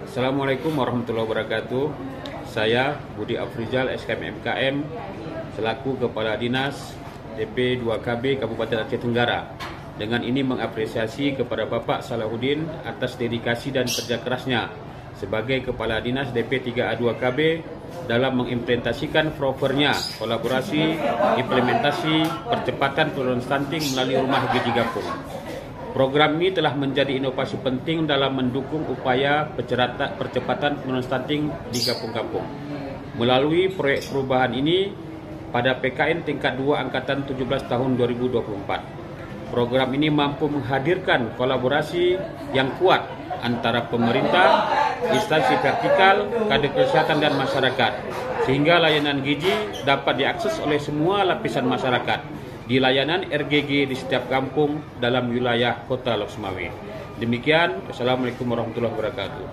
Assalamualaikum warahmatullahi wabarakatuh. Saya Budi Afrizal, SKM MKM, selaku Kepala Dinas DP 2KB Kabupaten Aceh Tenggara. Dengan ini mengapresiasi kepada Bapak Salahuddin atas dedikasi dan kerja kerasnya sebagai Kepala Dinas DP 3A2KB dalam mengimplementasikan propernya kolaborasi, implementasi, percepatan penurunan stunting melalui Rumah Gizi Kampung. Program ini telah menjadi inovasi penting dalam mendukung upaya percepatan penurunan stunting di kampung-kampung. Melalui proyek perubahan ini pada PKN tingkat 2 Angkatan 17 tahun 2024. Program ini mampu menghadirkan kolaborasi yang kuat antara pemerintah, instansi vertikal, kader kesehatan dan masyarakat, sehingga layanan gizi dapat diakses oleh semua lapisan masyarakat di layanan RGG di setiap kampung dalam wilayah Kota Lok Sumawe. Demikian, Assalamualaikum warahmatullahi wabarakatuh.